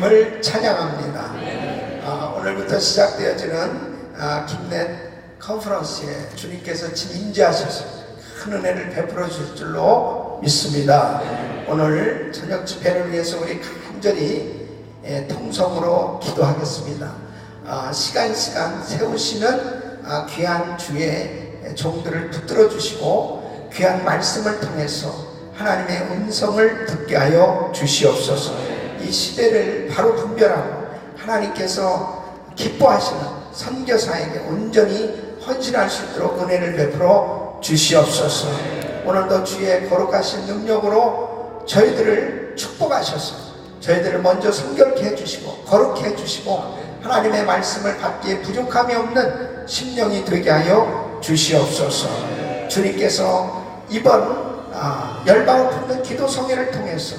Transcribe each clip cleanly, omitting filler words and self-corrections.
하나님을 찬양합니다. 오늘부터 시작되어지는 김넷 컨퍼런스에 주님께서 진임재하셔서 큰 은혜를 베풀어 주실 줄로 믿습니다. 오늘 저녁 집회를 위해서 우리 간절히 통성으로 기도하겠습니다. 시간 세우시는 귀한 주의 종들을 붙들어 주시고 귀한 말씀을 통해서 하나님의 음성을 듣게 하여 주시옵소서. 이 시대를 바로 분별하고 하나님께서 기뻐하시는 선교사에게 온전히 헌신할 수 있도록 은혜를 베풀어 주시옵소서. 오늘도 주의 거룩하신 능력으로 저희들을 축복하셔서 저희들을 먼저 성결케 해주시고 거룩케 해주시고 하나님의 말씀을 받기에 부족함이 없는 심령이 되게 하여 주시옵소서. 주님께서 이번 열방을 품는 기도 성회를 통해서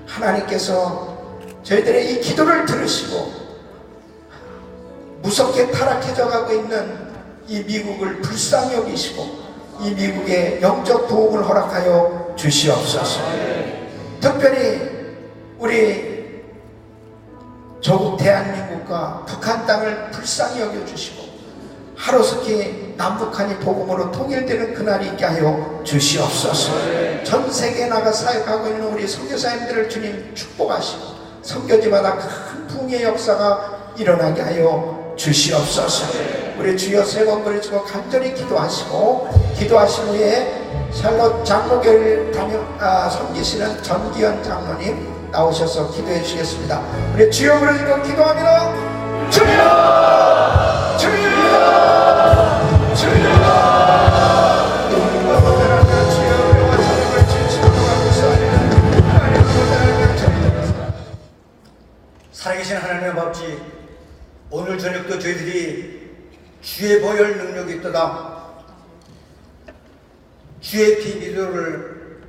하나님께서 저희들의 이 기도를 들으시고 무섭게 타락해져 가고 있는 이 미국을 불쌍히 여기시고 이 미국의 영적 부흥을 허락하여 주시옵소서. 특별히 우리 조국 대한민국과 북한 땅을 불쌍히 여겨주시고 하루속히 남북한이 복음으로 통일되는 그날이 있게 하여 주시옵소서. 전 세계에 나가 사역하고 있는 우리 선교사님들을 주님 축복하시고 선교지마다 큰 부흥의 역사가 일어나게 하여 주시옵소서. 우리 주여 세 번 부르시고 간절히 기도하시고 기도하신 후에 샬롯 장로교를 섬기시는 전기현 장로님 나오셔서 기도해 주시겠습니다. 우리 주여 부르시고 기도합니다. 주여! 주여! 주여! 살아계신 하나님의 아버지, 오늘 저녁도 저희들이 주의 보혈 능력이 있도다 주의 피 기도를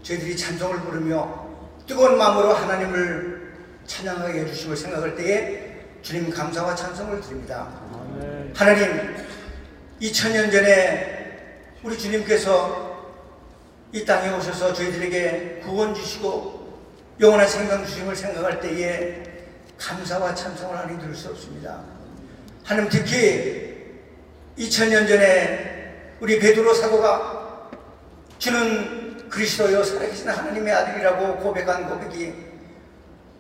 저희들이 찬송을 부르며 뜨거운 마음으로 하나님을 찬양하게 해주심을 생각할 때에 주님 감사와 찬송을 드립니다. 아멘. 하나님, 2000년 전에 우리 주님께서 이 땅에 오셔서 저희들에게 구원 주시고 영원한 생명 주심을 생각할 때에 감사와 찬송을 하니 들을 수 없습니다. 하나님, 특히 2000년 전에 우리 베드로 사도가 주는 그리스도여 살아계신 하나님의 아들이라고 고백한 고백이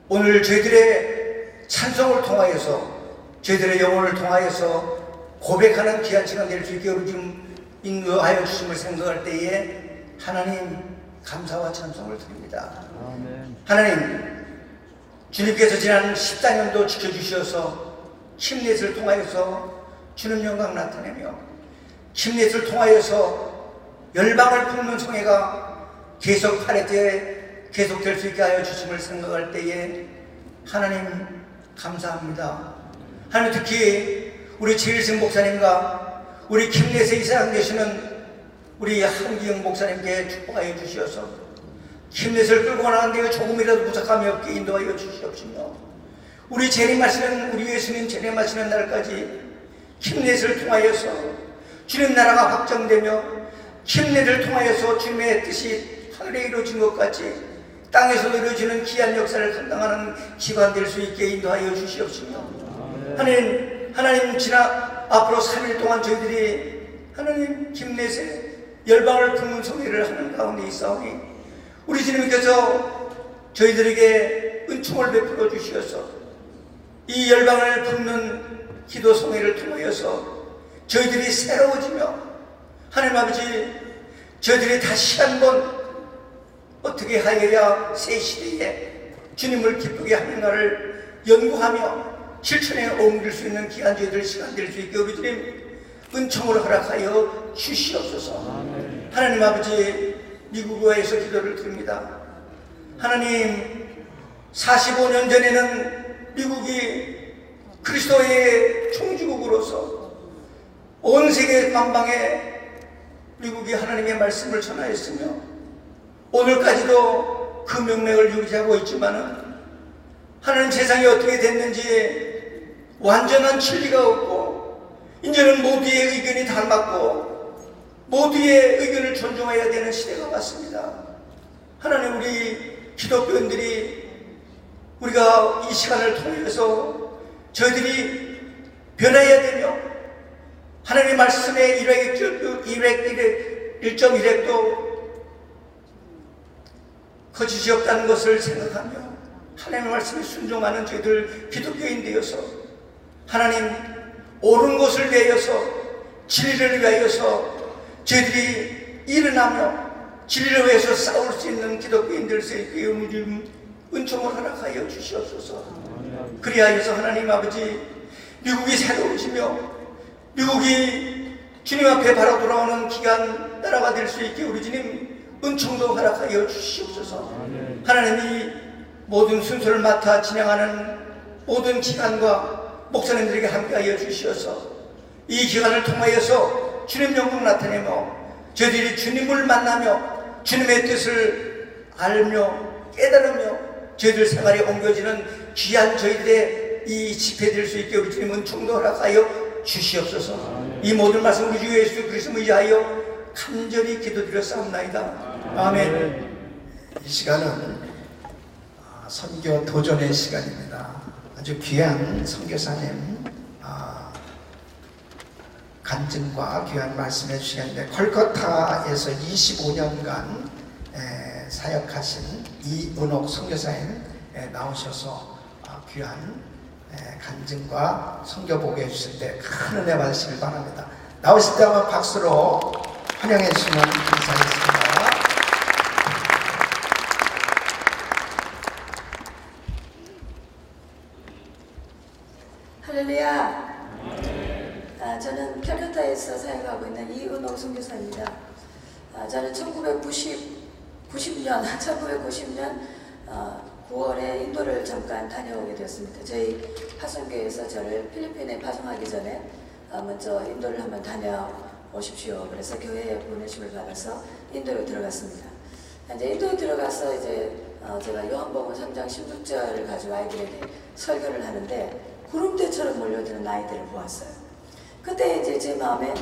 오늘 저희들의 찬송을 통하여서 저희들의 영혼을 통하여서 고백하는 귀한 시간 될 수 있게 우리 좀 인도하여 주심을 생각할 때에 하나님 감사와 찬송을 드립니다. 아멘. 하나님, 주님께서 지난 14년도 지켜주셔서 킴넷을 통하여서 주는 영광 나타내며 킴넷을 통하여서 열방을 품는 성회가 계속 파레트에 계속될 수 있게 하여 주심을 생각할 때에 하나님 감사합니다. 하나님, 특히 우리 최일승 목사님과 우리 킴넷에 이사람 되시는 우리 한기영 목사님께 축복하여 주시어서 킴넷을 끌고 나가는 데 조금이라도 부족함이 없게 인도하여 주시옵시며 우리 재림하시는 우리 예수님 재림하시는 날까지 킴넷을 통하여서 주님 나라가 확정되며 킴넷을 통하여서 주님의 뜻이 하늘에 이루어진 것 같이 땅에서도 이루어지는 귀한 역사를 감당하는 기관 될 수 있게 인도하여 주시옵시며 하나님 지나 앞으로 3일 동안 저희들이 하나님 킴넷에 열방을 품는 성회를 하는 가운데 있사오니 우리 주님께서 저희들에게 은총을 베풀어 주시어서 이 열방을 품는 기도 성회를 통하여서 저희들이 새로워지며 하나님 아버지 저희들이 다시 한번 어떻게 하여야 새 시대에 주님을 기쁘게 하는가를 연구하며 실천에 옮길 수 있는 귀한 저희들 시간 될 수 있게 우리 주님 은총을 허락하여 주시옵소서. 아멘. 하나님 아버지, 미국에서 기도를 드립니다. 하나님, 45년 전에는 미국이 그리스도의 총주국으로서 온 세계 만방에 미국이 하나님의 말씀을 전하였으며 오늘까지도 그 명맥을 유지하고 있지만은 하나님, 세상이 어떻게 됐는지 완전한 진리가 없고 이제는 모두의 의견이 닮았고 모두의 의견을 존중해야 되는 시대가 왔습니다. 하나님, 우리 기독교인들이 우리가 이 시간을 통해서 저희들이 변해야 되며 하나님의 말씀의 1.1핵도 거짓이 없다는 것을 생각하며 하나님의 말씀에 순종하는 저희들 기독교인 되어서 하나님 옳은 것을 위하여서 진리를 위하여서 저희들이 일어나며 진리를 위해서 싸울 수 있는 기독교인들 세계의 은총을 허락하여 주시옵소서. 그리하여서 하나님 아버지 미국이 새로워지며 미국이 주님 앞에 바로 돌아오는 기간 나라가 될 수 있게 우리 주님 은총도 허락하여 주시옵소서. 하나님이 모든 순서를 맡아 진행하는 모든 기관과 목사님들에게 함께하여 주시어서 이 기간을 통하여서 주님 영광 나타내며 저희들이 주님을 만나며 주님의 뜻을 알며 깨달으며 저희들 생활에 옮겨지는 귀한 저희들의 이 집회 될 수 있게 우리 주님 은총도 허락하여 주시옵소서. 이 모든 말씀 우리 주 예수 그리스도 의하여 간절히 기도드려 싸움나이다. 아멘. 이 시간은 선교 도전의 시간입니다. 아주 귀한 선교사님 간증과 귀한 말씀해 주시는데 콜커타에서 25년간 사역하신 이은옥 선교사님 나오셔서 귀한 간증과 선교보게 해주실 때 큰 은혜 받으시길 바랍니다. 나오실 때 한번 박수로 환영해 주시면 감사하겠습니다. 할렐루야. 저는 캘커타에서 사역하고 있는 이은옥 선교사입니다. 저는 1990년 9월에 인도를 잠깐 다녀오게 되었습니다. 저희 파송교회에서 저를 필리핀에 파송하기 전에 먼저 인도를 한번 다녀오십시오. 그래서 교회에 보내심을 받아서 인도로 들어갔습니다. 이제 인도에 들어가서 제가 요한복음 3장 16절을 가지고 아이들에게 설교를 하는데 구름대처럼 몰려드는 아이들을 보았어요. 그때 이제 제 마음에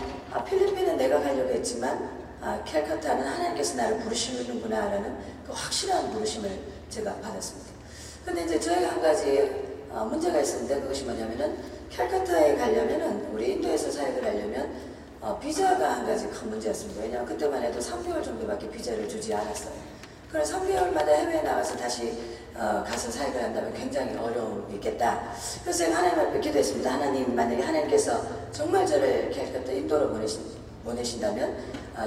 필리핀은 내가 가려고 했지만 캘커타는 하나님께서 나를 부르시는구나 라는 그 확실한 부르심을 제가 받았습니다. 근데 이제 저희가 한 가지 문제가 있었는데 그것이 뭐냐면은 캘커타에 가려면은 우리 인도에서 사역을 하려면 비자가 한 가지 큰 문제였습니다. 왜냐하면 그때만 해도 3개월 정도밖에 비자를 주지 않았어요. 그래서 3개월마다 해외에 나가서 다시 가서 사역을 한다면 굉장히 어려움이 있겠다. 그래서 제가 하나님 앞에 기도했습니다. 하나님, 만약에 하나님께서 정말 저를 캘커타 인도로 보내신다면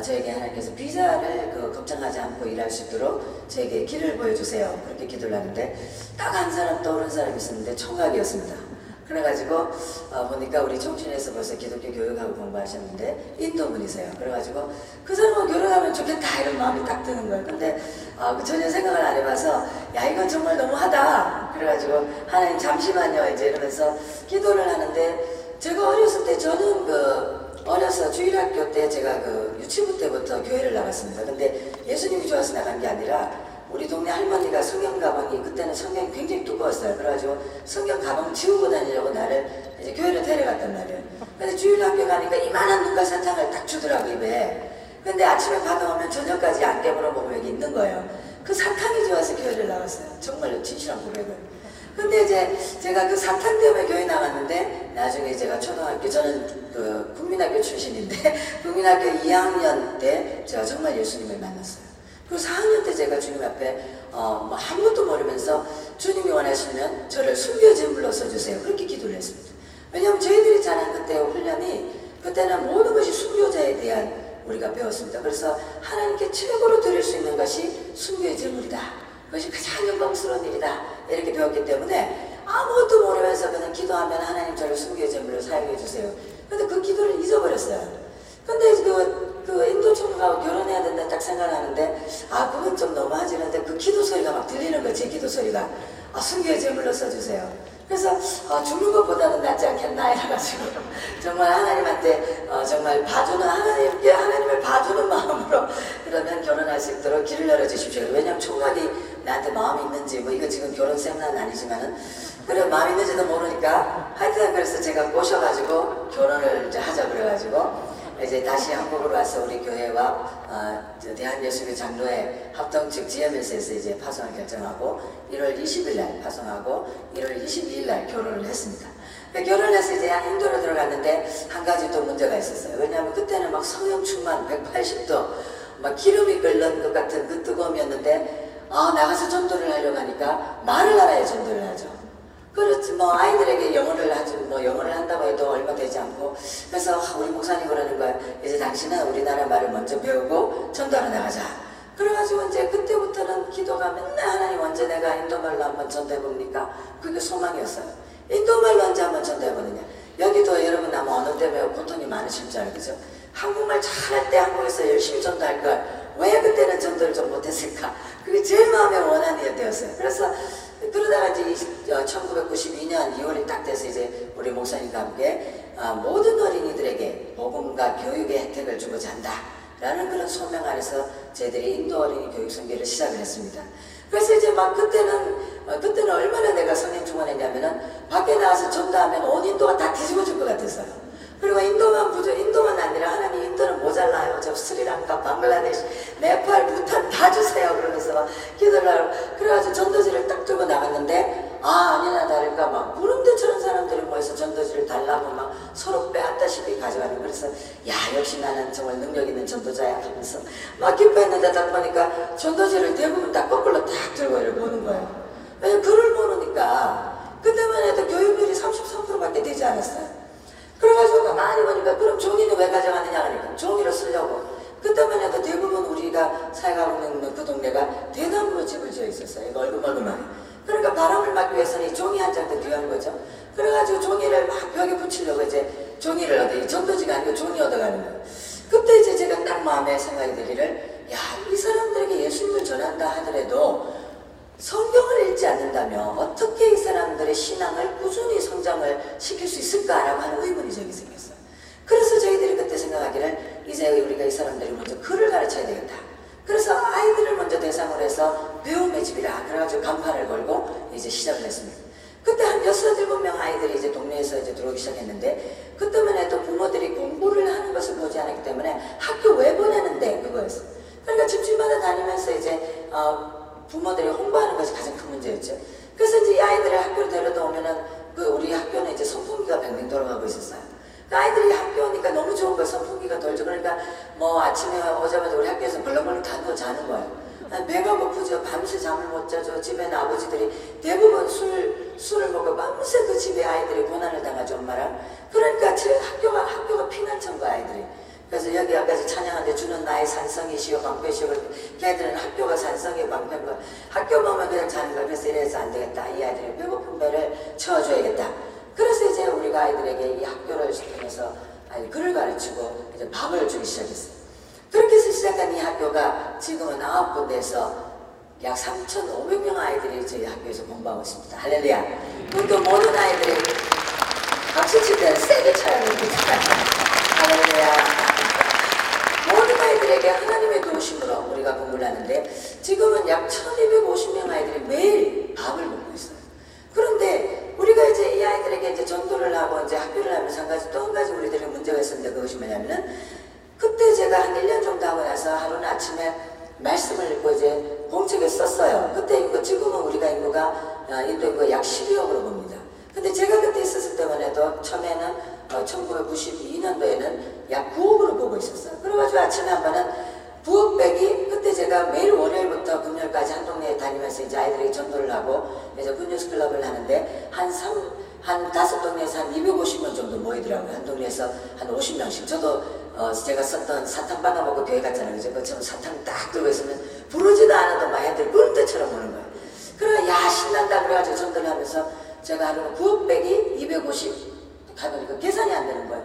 저에게 하나님께서 비자를 걱정하지 않고 일할 수 있도록 저에게 길을 보여주세요. 그렇게 기도를 하는데 딱 한 사람 떠오른 사람이 있었는데 총각이었습니다. 그래가지고 보니까 우리 청신에서 벌써 기독교 교육하고 공부하셨는데 인도분이세요. 그래가지고 그 사람하고 결혼하면 좋겠다 이런 마음이 딱 드는 거예요. 근데 전혀 생각을 안 해봐서 야 이건 정말 너무하다. 그래가지고 하나님 잠시만요 이제 이러면서 기도를 하는데 제가 어렸을 때 저는 어려서 주일학교 때 제가 유치부 때부터 교회를 나갔습니다. 근데 예수님이 좋아서 나간 게 아니라 우리 동네 할머니가 성경 가방이 그때는 성경이 굉장히 두꺼웠어요. 그래가지고 성경 가방 지우고 다니려고 나를 이제 교회를 데려갔단 말이에요. 근데 주일학교 가니까 이만한 눈과 사탕을 딱 주더라고 입에. 근데 아침에 받아오면 저녁까지 안 깨물어 먹으면 여기 있는 거예요. 그 사탕이 좋아서 교회를 나갔어요. 정말로 진실한 고백은. 근데 이제 제가 그 사탕 때문에 교회 나갔는데 나중에 제가 초등학교 저는 국민학교 출신인데 국민학교 2학년 때 제가 정말 예수님을 만났어요. 그리고 4학년 때 제가 주님 앞에 아무것도 모르면서 주님이 원하시면 저를 순교 제물로 써주세요. 그렇게 기도를 했습니다. 왜냐하면 저희들이 자란 그때 훈련이 그때는 모든 것이 순교자에 대한 우리가 배웠습니다. 그래서 하나님께 최고로 드릴 수 있는 것이 순교의 제물이다. 그것이 가장 영광스러운 일이다. 이렇게 배웠기 때문에 아무것도 모르면서 그냥 기도하면 하나님 저를 순교의 제물로 사용해 주세요. 근데 그 기도를 잊어버렸어요. 근데 그 인도 총각하고 결혼해야 된다 딱 생각하는데 그건 좀 너무하지. 근데 그 기도 소리가 막 들리는 거예요. 제 기도 소리가 순교의 제물로 써주세요. 그래서 죽는 것보다는 낫지 않겠나 이래가지고 정말 하나님한테 정말 봐주는 하나님을 봐주는 마음으로 그러면 결혼할 수 있도록 길을 열어주십시오. 왜냐면 총각이 나한테 마음이 있는지 이거 지금 결혼 생각은 아니지만은 그래 마음이 있는지도 모르니까 하여튼 그래서 제가 꼬셔가지고 결혼을 이제 하자 그래가지고 이제 다시 한국으로 와서 우리 교회와 대한예수교 장로회 합동 즉 GMS에서 이제 파송을 결정하고 1월 20일 날 파송하고 1월 22일 날 결혼을 했습니다. 결혼해서 이제 인도로 들어갔는데 한 가지 또 문제가 있었어요. 왜냐하면 그때는 막 성령 충만 180도 막 기름이 끓는 것 같은 그 뜨거움이었는데 나가서 전도를 하려고 하니까 말을 알아야 전도를 하죠. 그렇지 뭐 아이들에게 영어를 하지 뭐 영어를 한다고 해도 얼마 되지 않고 그래서 우리 목사님 그러는 거야. 이제 당신은 우리나라 말을 먼저 배우고 전도하러 나가자. 그래가지고 이제 그때부터는 기도가 맨날 하나님 언제 내가 인도말로 한번 전도해봅니까? 그게 소망이었어요. 인도말로 언제 한번 전도해보느냐. 여기도 여러분 아마 언어 때문에 고통이 많으실 줄 알죠. 한국말 잘할 때 한국에서 열심히 전도할 걸 왜 그때는 전도를 좀 못했을까? 그게 제일 마음에 원한이 되었어요. 그래서 그러다가 이제 1992년 2월이 딱 돼서 이제 우리 목사님과 함께 모든 어린이들에게 복음과 교육의 혜택을 주고자 한다 라는 그런 소명 아래서 저희들이 인도 어린이 교육 선교를 시작을 했습니다. 그래서 이제 막 그때는 얼마나 내가 성령 충만했냐면은 밖에 나와서 전도하면 온 인도가 다 뒤집어질 것 같았어요. 그리고 인도만 아니라 하나님 인도는 모자라요. 저 스리랑카, 방글라데시, 네팔, 부탄 다 주세요. 그러면서 막 기도를 하고 그래가지고 전도지를 딱 들고 나갔는데 아니나 다를까 막 구름대처럼 사람들이 모여서 전도지를 달라고 막 서로 빼앗다시피 가져가는. 그래서 야 역시 나는 정말 능력 있는 전도자야 하면서 막 기뻐했는데 딱 보니까 전도지를 대부분 다 거꾸로 딱 들고 이렇게 보는 거예요. 왜냐면 글을 모르니까 그때만 해도 교육률이 33%밖에 되지 않았어요. 그래가지고 가만히 보니까 그럼 종이는 왜 가져가느냐 하니까 종이로 쓰려고. 그때만 해도 대부분 우리가 살아가고 있는 그 동네가 대나무로 집을 지어 있었어요. 멀끔멀끔하게. 그러니까 바람을 막기 위해서는 종이 한 장도 필요한 거죠. 그래가지고 종이를 막 벽에 붙이려고 이제 종이를 얻어, 전도지가 아니고 종이 얻어가는 거예요. 그때 이제 제가 딱 마음에 생각이 들기를 이 사람들에게 예수님을 전한다 하더라도 성경을 읽지 않는다면 어떻게 이 사람들의 신앙을 꾸준히 성장을 시킬 수 있을까라고 하는 의문이 저에게 생겼어요. 그래서 저희들이 그때 생각하기를 이제 우리가 이 사람들이 먼저 글을 가르쳐야 되겠다. 그래서 아이들을 먼저 대상으로 해서 배움의 집이라 그래가지고 간판을 걸고 이제 시작을 했습니다. 그때 한 6, 7명 아이들이 이제 동네에서 이제 들어오기 시작했는데 그때만 해도 부모들이 공부를 하는 것을 보지 않았기 때문에 학교 왜 보내는데 그거였어요. 그러니까 집집마다 다니면서 이제 부모들이 홍보하는 것이 가장 큰 문제였죠. 그래서 이제 이 아이들을 학교로 데려다 오면은 우리 학교는 이제 선풍기가 뱅뱅 돌아가고 있었어요. 그 아이들이 학교 오니까 너무 좋은 거예요. 선풍기가 돌죠. 그러니까 뭐 아침에 오자마자 우리 학교에서 벌렁벌렁 다 누워 자는 거예요. 배가 고프죠. 밤새 잠을 못 자죠. 집에는 아버지들이 대부분 술을 먹고 밤새 그 집에 아이들이 고난을 당하죠. 엄마랑. 그러니까 학교가 피난처인 거야 아이들이. 그래서 여기 아까지 찬양하는데 주는 나의 산성이시여 방패시여. 걔들은 학교가 산성이고 방패인 거야. 학교 보면 그냥 자는 거야. 그래서 이래서 안 되겠다. 이 아이들의 배고픈 배를 채워줘야겠다. 그래서 이제 우리가 아이들에게 이 학교를 통해서 글을 가르치고 이제 밥을 주기 시작했어요. 그렇게 해서 시작한 이 학교가 지금은 9군데에서 약 3,500명 아이들이 저희 학교에서 공부하고 있습니다. 할렐루야. 그리고 모든 아이들이 박수 칠 때는 세게 쳐야 됩니다. 할렐루야. 모든 아이들에게 하나님의 도우심으로 우리가 공부를 하는데 지금은 약 1,250명 아이들이 매일 밥을 먹고 있어요. 그런데 우리가 이제 이 아이들에게 이제 전도를 하고 이제 학교를 하면서 또 한 가지 우리들의 문제가 있었는데 그것이 뭐냐면은 그때 제가 한 1년 정도 하고 나서 하루는 아침에 말씀을 읽고 이제 공책에 썼어요. 그때 지금은 우리가 인구가 인도 인구가 약 12억으로 봅니다. 근데 제가 그때 있었을 때만 해도 처음에는 1992년도에는 약 9억으로 보고 있었어요. 그래가지고 아침에 한 번은 부엌 빼기 그때 제가 매일 월요일부터 금요일까지 한 동네에 다니면서 이제 아이들에게 전도를 하고 이제 굿뉴스 클럽을 하는데 한 5동네에서 한 250명 정도 모이더라고요. 한 동네에서 한 50명씩. 저도 제가 썼던 사탕 받아먹고 교회 갔잖아요. 그죠? 그처럼 사탕 딱 들고 있으면 부르지도 않아도 막 애들 구름대처럼 오는 거예요. 그래 야 신난다 그래가지고 전도를 하면서 제가 하루는 9억 빼기 250 가보니까 계산이 안 되는 거예요.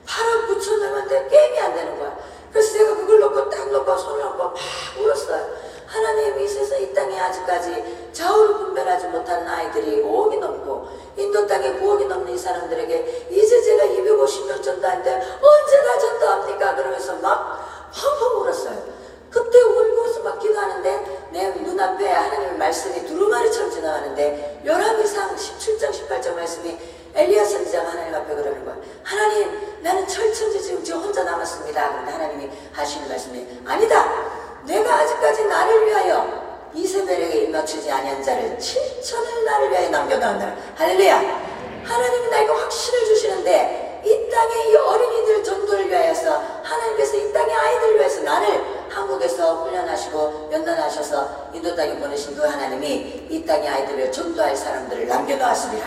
8억 9천 얼마인데 게임이 안 되는 거야. 그래서 제가 그걸 놓고 딱 놓고 손을 얹고 막 울었어요. 하나님 이 세상 이 땅에 아직까지 좌우를 분별하지 못하는 아이들이 5억이 넘고 인도 땅에 9억이 넘는 이 사람들에게 이제 제가 250명 전도하는데 언제 다 전도합니까? 그러면서 막 펑펑 울었어요. 그때 울고서 막 기도하는데 내 눈앞에 하나님의 말씀이 두루마리처럼 지나가는데 열왕기상 17장 18장 말씀이 엘리야 선지자가 하나님 앞에 그러는 거야. 하나님 나는 철천지 지금 저 혼자 남았습니다. 그런데 하나님이 하시는 말씀이 아니다. 내가 아직까지 나를 위하여 이세벨에게 입맞추지 아니한 자를 7천을 나를 위하여 남겨놓았다. 할렐루야. 하나님이 나에게 확신을 주시는데 이 땅의 이 어린이들 전도를 위하여서 하나님께서 이 땅의 아이들을 위해서 나를 한국에서 훈련하시고 연단하셔서 인도 땅에 보내신 그 하나님이 이 땅의 아이들을 전도할 사람들을 남겨놓았습니다.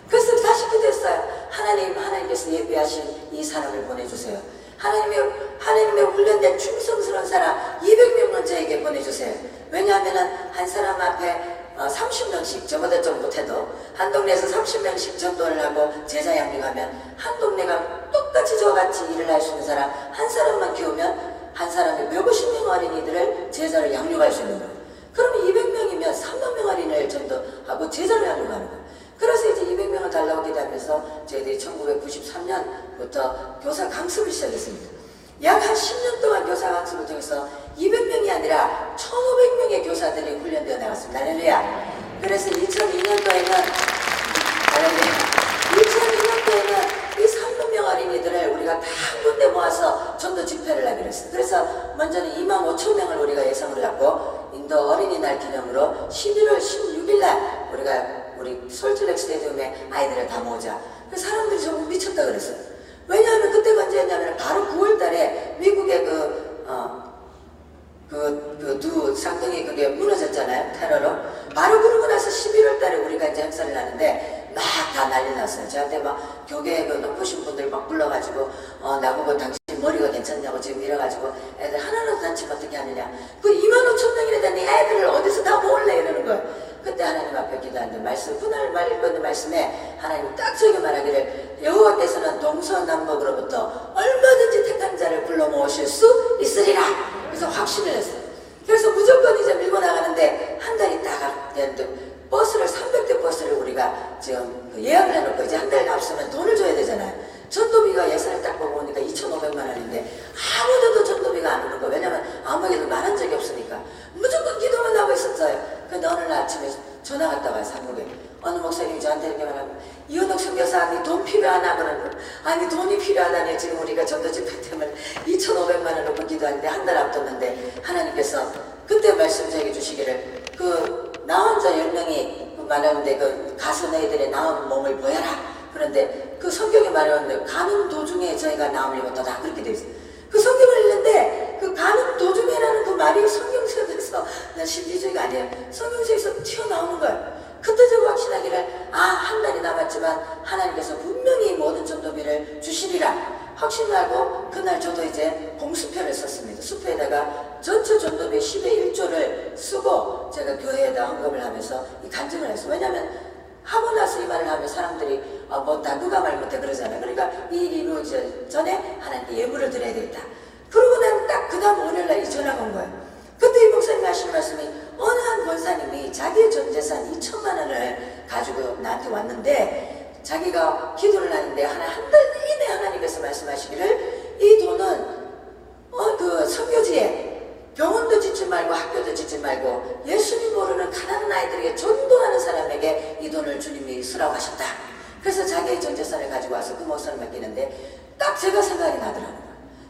그래서 다시 기도했어요. 하나님께서 예비하신 이 사람을 보내주세요. 하나님의 훈련된 충성스러운 사람 200명은 저에게 보내주세요. 왜냐하면 한 사람 앞에 30명씩, 저보다 좀 못해도 한 동네에서 30명씩 전도를 하고 제자 양육하면 한 동네가 똑같이 저같이 일을 할 수 있는 사람 한 사람만 키우면 한 사람이 150명 어린이들을 제자를 양육할 수 있는 거예요. 그러면 200명이면 3만 명 어린이를 전도하고 제자를 양육하는 거예요. 그래서 이제 200명을 달라고 기도하면서 저희들이 1993년부터 교사 강습을 시작했습니다. 약 한 10년 동안 교사 강습을 통해서 200명이 아니라 1500명의 교사들이 훈련되어 나갔습니다. 할렐루야. 그래서 2002년도에는 이 3만 명 어린이들을 우리가 다 한 군데 모아서 전도 집회를 하기로 했어요. 그래서 먼저는 25,000명을 우리가 예상을 갖고 인도 어린이날 기념으로 11월 16일 날 우리 솔트레이크 스테디움에 아이들을 다 모으자. 그 사람들이 정말 미쳤다 그랬어요. 왜냐하면 그때가 언제였냐면 바로 9월 달에 미국의 두 쌍둥이 그게 무너졌잖아요. 테러로. 바로 그러고 나서 11월 달에 우리가 이제 행사를 하는데 막 다 난리 났어요. 저한테 막 교계에 그 높으신 분들 막 불러가지고 나보고 당신 머리가 괜찮냐고 지금 이래가지고 애들 하나라도 다치면 어떻게 하느냐. 그 25,000명이라더니 애들을 어디서 다 모을래 이러는 거예요. 그때 하나님 앞에 기도하는데 그날 읽었는 말씀에 하나님이 딱 저기 말하기를 여호와께서는 동서남북으로부터 얼마든지 택한 자를 불러 모으실 수 있으리라. 그래서 확신을 했어요. 그래서 무조건 이제 밀고 나가는데 한 달이 딱 됐는데 버스를 300대 버스를 우리가 지금 예약을 해놓고 이제 한 달 앞서면 돈을 줘야 되잖아요. 전도비가 예산을 딱 보고 오니까 2,500만 원인데 아무데도 전도비가 안 오는 거예요. 왜냐면 아무에게도 말한 적이 없으니까 무조건 기도만 하고 있었어요. 근데 어느 날 아침에 전화 갔다 와요. 한국에 어느 목사님이 저한테 이렇게 말하고 이은옥 선교사 니 돈 필요하나 그러는 아니 돈이 필요하다니 지금 우리가 전도 집회 때문에 2,500만 원 놓고 기도하는데 한 달 앞뒀는데 하나님께서 그때 말씀해 주시기를 나 혼자 10명이 말하는데 가서 너희들의 나은 몸을 보여라. 그런데 그 성경에 말하는데 가는 도중에 저희가 나음을 입었다 그렇게 되어 있어요. 그 성경을 읽는데 그 가는 도중에라는 그 말이 성경책에서 난 신비주의가 아니에요. 성경책에서 튀어나오는 거예요. 그때 제가 확신하기를 한 달이 남았지만 하나님께서 분명히 모든 전도비를 주시리라 확신을 하고 그날 저도 이제 공수표를 썼습니다. 수표에다가 전체 전도비 10의 1조를 쓰고 제가 교회에다 헌금을 하면서 이 간증을 했어요. 왜냐하면 하고 나서 이 말을 하면 사람들이 나 누가 말 못해 그러잖아요. 그러니까 이 일이 이루어지기 전에 하나님께 예물을 드려야 되겠다. 그러고 난 딱 그 다음 월요일날 이 전화가 온 거예요. 그때 이 목사님이 하시는 말씀이 어느 한 권사님이 자기의 전 재산 2,000만 원을 가지고 나한테 왔는데 자기가 기도를 하는데 한 달 내내 하나님께서 말씀하시기를 이 돈은 그 선교지에 병원도 짓지 말고 학교도 짓지 말고 예수님 모르는 가난한 아이들에게 전도하는 사람에게 이 돈을 주님이 쓰라고 하셨다. 그래서 자기의 전 재산을 가지고 와서 그 목사를 맡기는데 딱 제가 생각이 나더라고요.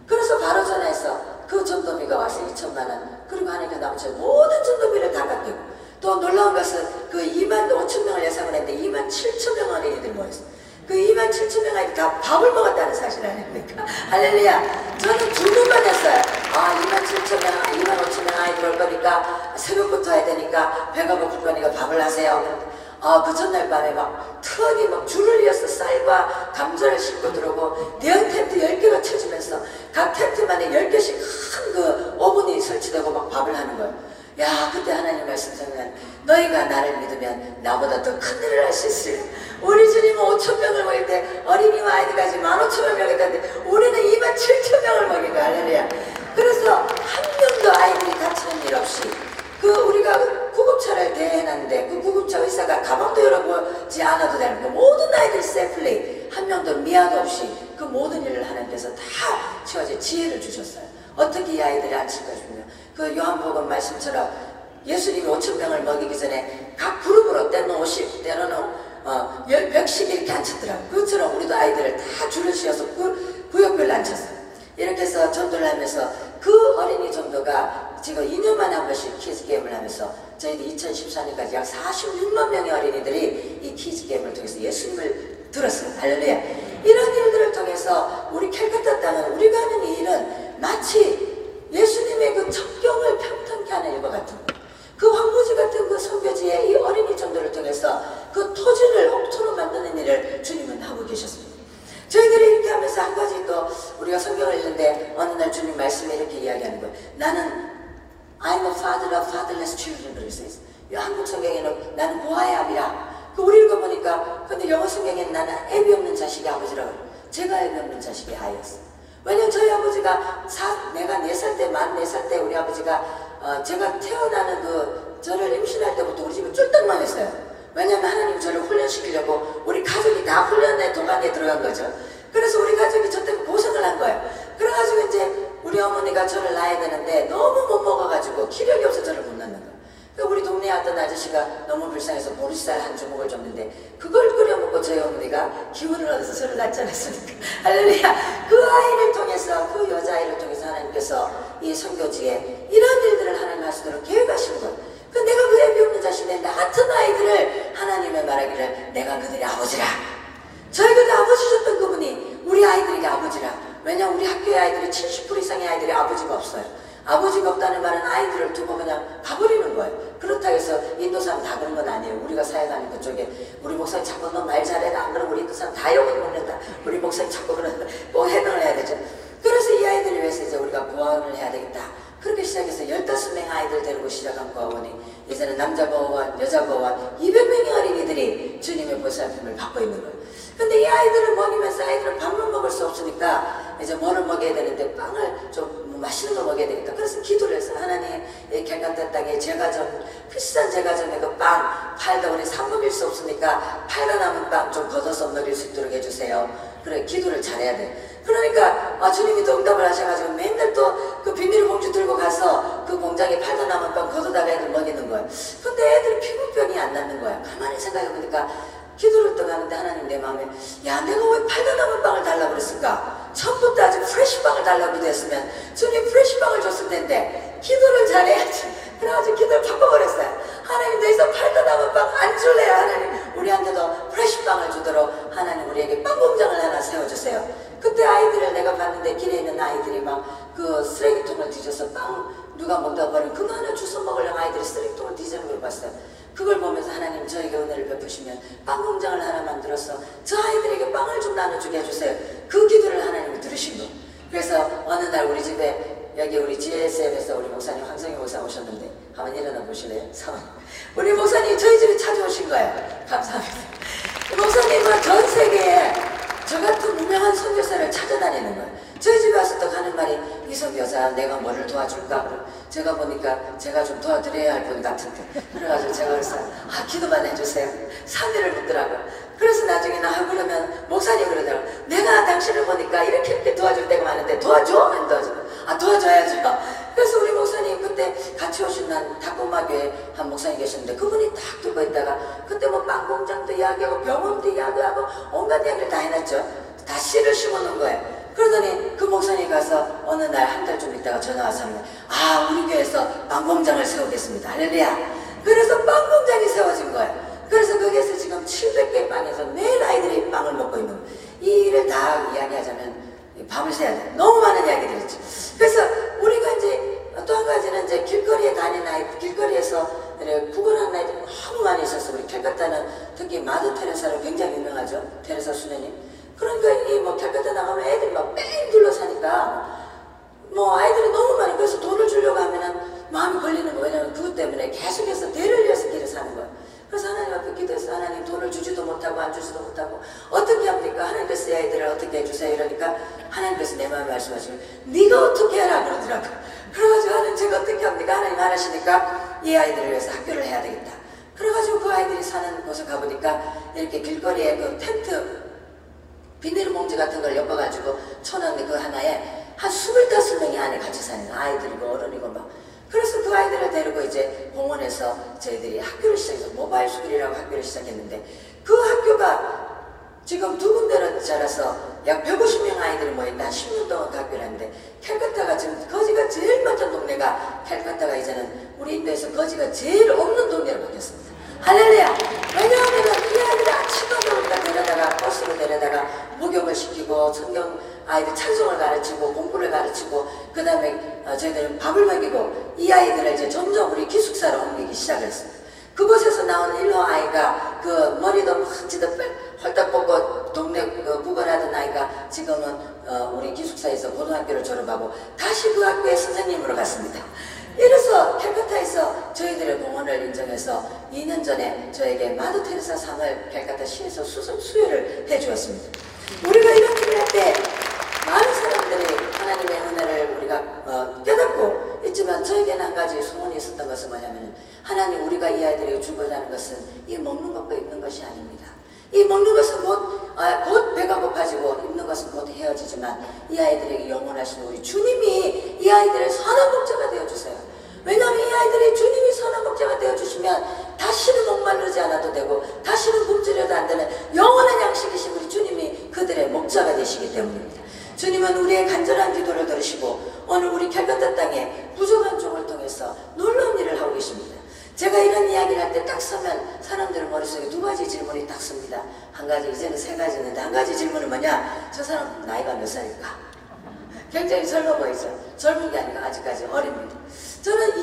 그래서 바로 전화해서 그 전도비가 와서 2,000만 원 그리고 하나님께 나머지 모든 전도비를 다 깎이고 또 놀라운 것은 그 25,000명을 예상을 했는데 27,000명 어린이들 모였어요. 그 27,000명 아이들 다 밥을 먹었다는 사실 아닙니까? 할렐루야. 저는 주문만 했어요. 27,000명, 25,000명 아이들 올 거니까 새벽부터 해야 되니까 배가 고플 거니까 밥을 하세요. 그 전날 밤에 막 트럭이 막 줄을 이어서 쌀과 감자를 싣고 들어오고 대형 텐트 10개가 쳐지면서 각 텐트만에 10개씩 큰 그 오븐이 설치되고 막 밥을 하는 거예요. 야, 그때 하나님 말씀하시면 너희가 나를 믿으면 나보다 더 큰 일을 할 수 있어요. 우리 주님은 5,000명을 먹일 때 어린이와 아이들까지 15,000명을 먹였다는데 우리는 27,000명을 먹인 거야. 할렐루야. 그래서 한 명도 아이들이 다치는 일 없이 우리가 구급차를 대해놨는데 그 구급차 의사가 가방도 열어보지 않아도 되는 거 모든 아이들 세플리 한 명도 미아도 없이 그 모든 일을 하나님께서 다 채워질 지혜를 주셨어요. 어떻게 이 아이들이 앉힐 것이며 그 요한복음 말씀처럼 예수님이 5,000명을 먹이기 전에 각 그룹으로 때는 50, 때로는 100씩 이렇게 앉혔더라고요. 그것처럼 우리도 아이들을 다 줄을 씌워서 구역별로 앉혔어요. 이렇게 해서 전도를 하면서 그 어린이 전도가 지금 2년만에 한 번씩 키즈 게임을 하면서 저희들이 2014년까지 약 46만 명의 어린이들이 이 키즈 게임을 통해서 예수님을 들었어요. 할렐루야. 이런 일들을 통해서 우리 캘커타 땅은 우리가 하는 이 일은 마치 예수님의 그 천경을 평탄케 하는 일과 같은 거예요. 그 황무지 같은 그 선교지의 이 어린이 전도를 통해서 그 토지를 옥토로 만드는 일을 주님은 하고 계셨습니다. 저희들이 이렇게 하면서 한 가지 또 우리가 성경을 읽는데 어느 날 주님 말씀에 이렇게 이야기하는 거예요. 나는 I'm a father of fatherless children. 그랬어요. 한국 성경에는 나는 보아의 아비라. 우리 읽어보니까 근데 영어 성경에는 나는 애비 없는 자식의 아버지라고 해요. 제가 애비 없는 자식의 아이였어요. 왜냐면 저희 아버지가 내가 4살 때, 만 4살 때 우리 아버지가 제가 태어나는 저를 임신할 때부터 우리 집에 쫄딱만 했어요. 왜냐면 하나님 저를 훈련시키려고 우리 가족이 다 훈련의 도가니에 들어간 거죠. 그래서 우리 가족이 저 때문에 고생을 한 거예요. 그래가지고 이제 우리 어머니가 저를 낳아야 되는데 너무 못 먹어가지고 기력이 없어서 저를 못 낳는 거예요. 우리 동네에 어떤 아저씨가 너무 불쌍해서 보리쌀 한 주먹을 줬는데 그걸 끓여 먹고 저희 어머니가 기운을 얻어서 저를 낳지 않았습니까? 할렐루야. 그 아이를 통해서 그 여자아이를 통해서 하나님께서 이 선교지에 이런 일들을 하나님 할 수 있도록 계획하시는 거예요. 내가 그 애비 없는 자신의 나 같은 아이들을 하나님의 말하기를 내가 그들의 아버지라. 저희가 다 아버지셨던 그분이 우리 아이들에게 아버지라. 왜냐면 우리 학교의 아이들이 70% 이상의 아이들이 아버지가 없어요. 아버지가 없다는 말은 아이들을 두고 그냥 가버리는 거예요. 그렇다고 해서 인도 사람 다 그런 건 아니에요. 우리가 사역하는 그쪽에 우리 목사님 자꾸 너 말 잘해라. 안 그러면 우리 인도 사람 다 욕을 먹는다. 우리 목사님 자꾸 그런다. 꼭 해명을 해야 되죠. 그래서 이 아이들을 위해서 이제 우리가 보호원을 해야 되겠다. 그렇게 시작해서 15명 아이들 데리고 시작한 보호원이 이제는 남자 보호원, 여자 보호원 200명의 어린이들이 주님의 보살핌을 받고 있는 거예요. 근데 이 아이들을 먹이면서 아이들은 밥만 먹을 수 없으니까 이제 뭐를 먹여야 되는데 빵을 좀 맛있는 걸 먹여야 되니까 그래서 기도를 해서 하나님 이 캘커타 땅에 제과점 비싼 제과점에 그 빵 팔다 우리 사 먹일 수 없으니까 팔다 남은 빵 좀 걷어서 먹일 수 있도록 해주세요. 그래 기도를 잘해야 돼. 그러니까 주님이 또 응답을 하셔가지고 맨날 또 그 비닐봉지 들고 가서 그 공장에 팔다 남은 빵 걷어다가 애들 먹이는 거예요. 근데 애들이 피부병이 안 낫는 거야. 가만히 생각해보니까 기도를 또 가는데 하나님 내 마음에 야 내가 왜 팔다 남은 빵을 달라고 그랬을까? 처음부터 아주 프레시빵을 달라고 기도했으면 주님 프레시빵을 줬을 텐데 기도를 잘해야지. 그래가지고 기도를 바꿔버렸어요. 하나님 더 이상 팔다 남은 빵 안 줄래요. 하나님 우리한테도 프레시빵을 주도록 하나님 우리에게 빵 공장을 하나 세워주세요. 그때 아이들을 내가 봤는데 길에 있는 아이들이 막 그 쓰레기통을 뒤져서 빵 누가 먹다 버리면 그거 하나 주워 먹으려고 아이들이 쓰레기통을 뒤지는 걸 봤어요. 그걸 보면서 하나님 저에게 은혜를 베푸시면 빵 공장을 하나 만들어서 저 아이들에게 빵을 좀 나눠주게 해주세요. 그 기도를 하나님이 들으신 거예요. 그래서 어느 날 우리 집에 여기 우리 GSM에서 우리 목사님 황성희 목사 오셨는데 한번 일어나 보실래요? 우리 목사님 저희 집에 찾아오신 거예요. 감사합니다. 목사님은 전 세계에 저 같은 유명한 선교사를 찾아다니는 거예요. 저희 집에 와서 또 가는 말이 이 선교사 내가 뭐를 도와줄까? 그래. 제가 보니까 제가 좀 도와드려야 할 분 같은데 그래가지고 제가 그래서 기도만 해주세요. 3일을 묻더라고요. 그래서 나중에 그러면 목사님 그러더라고요. 내가 당신을 보니까 이렇게 도와줄 때가 많은데 도와줘? 안 도와줘? 도와줘야죠. 그래서 우리 목사님 그때 같이 오신 난 닭고마교회 한 목사님 계셨는데 그분이 딱 듣고 있다가 그때 뭐 빵 공장도 이야기하고 병원도 이야기하고 온갖 이야기를 다 해놨죠. 다 씨를 심어놓은 거예요. 그러더니 그 목사님이 가서 어느 날 한 달 좀 있다가 전화 와서 하면 우리 교회에서 빵 공장을 세우겠습니다. 할렐루야. 그래서 빵 공장이 세워진 거예요. 그래서 거기에서 지금 700개의 빵에서 매일 아이들이 빵을 먹고 있는 거예요. 이 일을 다 이야기하자면 밤을 새야 돼. 너무 많은 이야기들이 있죠. 그래서 우리가 이제 또 한 가지는 이제 길거리에 다니는 아이들, 길거리에서 구걸하는 아이들이 너무 많이 있었어. 우리 캘커타는 특히 마더 테레사로 굉장히 유명하죠. 테레사 수녀님. 그러니까 이 뭐 캘커타 나가면 애들이 막 뺑 둘러사니까 뭐 아이들이 너무 많이 그래서 돈을 주려고 하면은 마음이 걸리는 거. 왜냐면 그것 때문에 계속해서 대를 위해서 길을 사는 거예요. 그래서 하나님 앞에 기도해서 하나님 돈을 주지도 못하고 안 주지도 못하고 어떻게 합니까? 하나님께서 이 아이들을 어떻게 해주세요? 이러니까 하나님께서 내 마음에 말씀하시면 네가 어떻게 해라 그러더라고. 그래가지고 하나님 제가 어떻게 합니까? 하나님 말하시니까 이 아이들을 위해서 학교를 해야 되겠다. 그래가지고 그 아이들이 사는 곳에 가보니까 이렇게 길거리에 그 텐트 비닐봉지 같은 걸 엮어가지고 쳐놓은 그 하나에 한 25명이 안에 같이 사는 아이들이고 어른이고 막. 그래서 그 아이들을 데리고 이제 공원에서 저희들이 학교를 시작해서 모바일 스쿨이라고 학교를 시작했는데 그 학교가 지금 2군데로 자라서 약 150명 아이들이 모인다. 한 10년 동안 학교를 하는데 캘커타가 지금 거지가 제일 많던 동네가 캘커타가 이제는 우리 인도에서 거지가 제일 없는 동네로 바뀌었습니다. 할렐루야! 왜냐하면 이 아이들이 아침마다 데려다가 버스로 데려다가 목욕을 시키고 성경 아이들 찬송을 가르치고 공부를 가르치고 그 다음에 저희들은 밥을 먹이고 이 아이들을 이제 점점 우리 기숙사로 옮기기 시작했습니다. 그곳에서 나온 일호 아이가 그 머리도 막 지도 헐떡 벗고 동네 구걸하던 아이가 지금은 우리 기숙사에서 고등학교를 졸업하고 다시 그 학교의 선생님으로 갔습니다. 이래서 캘커타에서 저희들의 공헌을 인정해서 2년 전에 저에게 마더 테레사 상을 캘커타 시에서 수여를 해주었습니다. 우리가 이런 일을 할 때 많은 사람들이 하나님의 은혜를 우리가 깨닫고 있지만 저에게는 한 가지 소원이 있었던 것은 뭐냐면 하나님 우리가 이 아이들에게 주고자 하는 것은 이 먹는 것과 입는 것이 아닙니다. 이 먹는 것은 곧 배가 고파지고 입는 것은 곧 헤어지지만 이 아이들에게 영원하신 우리 주님이 이 아이들의 선한 목자가 되어주세요. 왜냐하면 이 아이들이 주님이 선한 목자가 되어주시면 다시는 목마르지 않아도 되고 다시는 굶주려도 안 되는 영원한 양식이신 우리 주님이 그들의 목자가 되시기 때문입니다. 주님은 우리의 간절한 기도를 들으시고 오늘 우리 캘커타 땅에 부족한 종을 통해서 놀라운 일을 하고 계십니다. 제가 이런 이야기를 할 때 딱 서면 사람들은 머릿속에 두 가지 질문이 딱 씁니다. 한 가지, 이제는 세 가지 있는데 한 가지 질문은 뭐냐? 저 사람 나이가 몇 살일까? 굉장히 젊어 보이죠? 젊은 게 아니라 아직까지 어립니다. 저는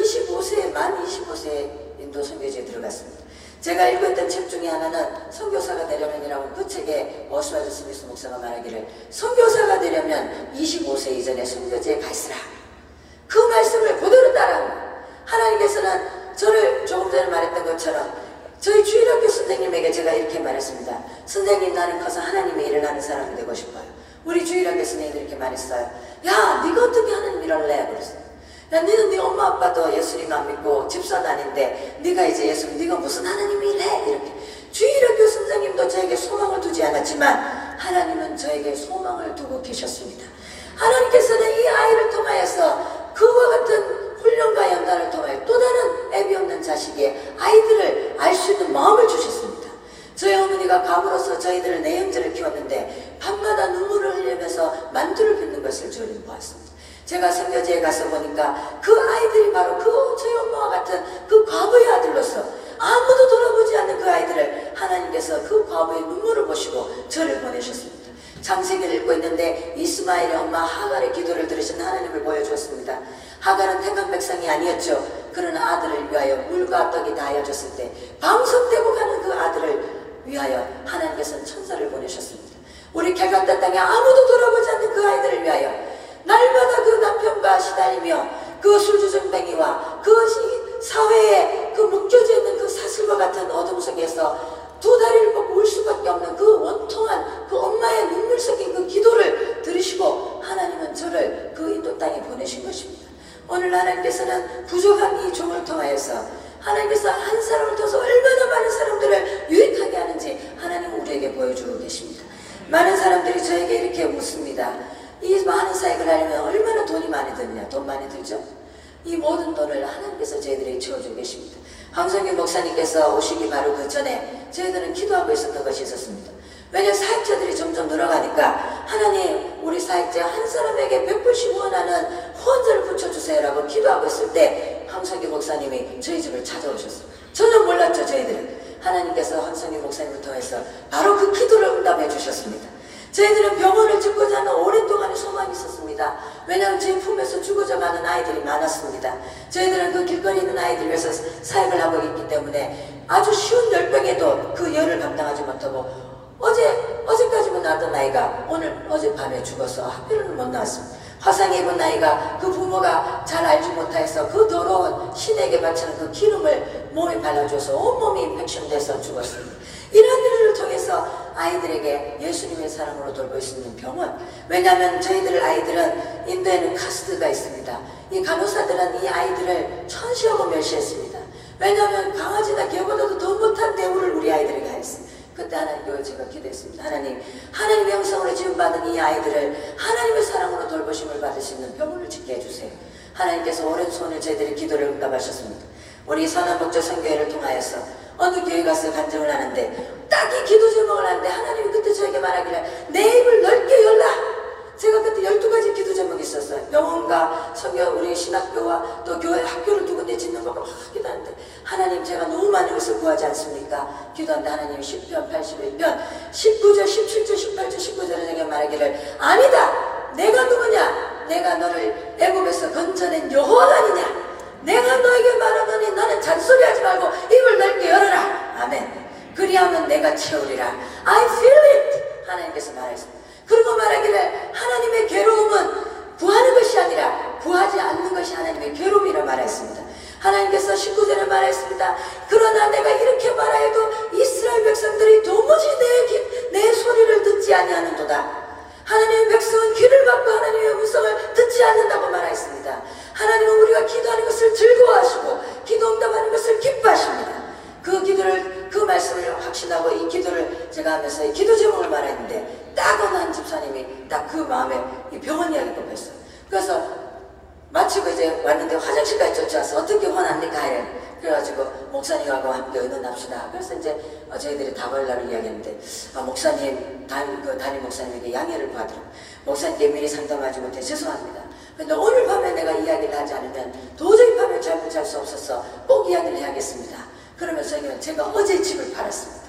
만 25세에 인도 선교지에 들어갔습니다. 제가 읽었던 책 중에 하나는 선교사가 되려면이라고 그 책에 오스왈드 스미스 목사가 말하기를 선교사가 되려면 25세 이전에 선교지에 가 있으라. 그 말씀을 그대로 따라합니다. 하나님께서는 저를 조금 전에 말했던 것처럼 저희 주일학교 선생님에게 제가 이렇게 말했습니다. 선생님 나는 커서 하나님의 일을 하는 사람이 되고 싶어요. 우리 주일학교 선생님이 이렇게 말했어요. 야 네가 어떻게 하나님 일을 할래? 그랬어요. 야 너는 네 엄마 아빠도 예수님 안 믿고 집사도 아닌데 네가 이제 예수님 네가 무슨 하나님 일해? 이렇게 주일학교 선생님도 저에게 소망을 두지 않았지만 하나님은 저에게 소망을 두고 계셨습니다. 하나님께서는 이 아이를 통하여서 그와 같은 훈련과 연단을 통하여 또 다른 애비 없는 자식의 아이들을 알 수 있는 마음을 주셨습니다. 저희 어머니가 가부로서 저희들을 네 형제를 키웠는데 밤마다 눈물을 흘리면서 만두를 빚는 것을 저는 보았습니다. 제가 선교지에 가서 보니까 그 아이들이 바로 그 저희 엄마와 같은 그 과부의 아들로서 아무도 돌아보지 않는 그 아이들을 하나님께서 그 과부의 눈물을 보시고 저를 보내셨습니다. 창세기를 읽고 있는데 이스마엘의 엄마 하갈의 기도를 들으신 하나님을 보여주었습니다. 하갈은 택한 백성이 아니었죠. 그러나 아들을 위하여 물과 떡이 닿아졌을 때 방송되고 가는 그 아들을 위하여 하나님께서는 천사를 보내셨습니다. 우리 캘커타 땅에 아무도 돌아보지 않는 그 아이들을 위하여 날마다 그 남편과 시달리며 그 술주정뱅이와 그 사회에 그 묶여져 있는 그 사슬과 같은 어둠 속에서 두 다리를 뻗고 울 수밖에 없는 그 원통한 그 엄마의 눈물 섞인 그 기도를 들으시고 하나님은 저를 그 인도 땅에 보내신 것입니다. 오늘 하나님께서는 부족한 이 종을 통하여서 하나님께서 한 사람을 통해서 얼마나 많은 사람들을 유익하게 하는지 하나님은 우리에게 보여주고 계십니다. 많은 사람들이 저에게 이렇게 묻습니다. 이 많은 사역을 하려면 얼마나 돈이 많이 드느냐? 돈 많이 들죠? 이 모든 돈을 하나님께서 저희들에게 채워주고 계십니다. 황성균 목사님께서 오시기 바로 그 전에 저희들은 기도하고 있었던 것이 있었습니다. 왜냐하면 사역자들이 점점 늘어가니까 하나님 우리 사역자 한 사람에게 100불씩 후원하는 후원자를 붙여주세요라고 기도하고 있을 때 황성균 목사님이 저희 집을 찾아오셨어요. 전혀 몰랐죠. 저희들은 하나님께서 황성균 목사님을 통해서 바로 그 기도를 응답해 주셨습니다. 저희들은 병원을 짓고자 하는 오랫동안의 소망이 있었습니다. 왜냐하면 저희 품에서 죽어져가는 아이들이 많았습니다. 저희들은 그 길거리 있는 아이들 위해서 사역을 하고 있기 때문에 아주 쉬운 열병에도 그 열을 감당하지 못하고 어제까지만 나왔던 아이가 어젯밤에 죽어서 학교를 못 나왔습니다. 화상에 입은 아이가 그 부모가 잘 알지 못해서 그 더러운 신에게 바치는 그 기름을 몸에 발라줘서 온몸이 인펙션 돼서 죽었습니다. 이런 일을 통해서 아이들에게 예수님의 사랑으로 돌볼 수 있는 병원. 왜냐하면 저희들 아이들은 인도에는 카스트가 있습니다. 이 간호사들은 이 아이들을 천시하고 멸시했습니다. 왜냐하면 강아지나 개보다도 더 못한 대우를 우리 아이들에게 하였습니다. 그때 하나님께 제가 기도했습니다. 하나님의 형상으로 지음받은 이 아이들을 하나님의 사랑으로 돌보심을 받을 수 있는 병원을 짓게 해주세요. 하나님께서 오른손을 저희들의 기도를 응답하셨습니다. 우리 선한목자 선교회를 통하여서 어느 교회 가서 간증을 하는데 딱 이 기도 제목을 하는데 하나님이 그때 저에게 말하기를 내 입을 넓게 열라 우리 신학교와 또 교회 학교를 두 군데 짓는 것과 막 기도하는데 하나님 제가 너무 많은 것을 구하지 않습니까? 기도하는데 하나님 10편 81편 19절 17절 18절 19절에 내게 말하기를 아니다 내가 누구냐 내가 너를 애굽에서 건져낸 여호와가 아니냐 내가 너에게 말하노니 너는 잔소리하지 말고 입을 넓게 열어라 아멘 그리하면 내가 채우리라 I feel it 하나님께서 말하셨습니다. 그리고 말하기를 하나님의 괴로움은 구하는 것이 아니라 구하지 않는 것이 하나님의 괴로움이라 말했습니다. 하나님께서 19절에 말했습니다. 그러나 내가 이렇게 말하여도 이스라엘 백성들이 도무지 내 소리를 듣지 아니하는도다. 하나님의 백성은 귀를 막고 하나님의 음성을 듣지 않는다고 말했습니다. 하나님은 우리가 기도하는 것을 즐거워하시고 기도 응답하는 것을 기뻐하십니다. 그 기도를 그 말씀을 확신하고 이 기도를 제가 하면서 이 기도 제목을 말했는데 딱 어느 한 집사님이 딱 그 마음에 이 병원 이야기 꼽혔어요. 그래서 마치고 이제 왔는데 화장실까지 쫓아와서 어떻게 화납니까? 이래. 그래가지고 목사님하고 함께 의논합시다. 그래서 이제 저희들이 다발라를 이야기했는데 목사님 담임 목사님에게 양해를 구하더라고요. 목사님께 미리 상담하지 못해 죄송합니다. 근데 오늘 밤에 내가 이야기를 하지 않으면 도저히 밤에 잠을 잘 수 없어서 꼭 이야기를 해야겠습니다. 그러면서 제가 어제 집을 팔았습니다.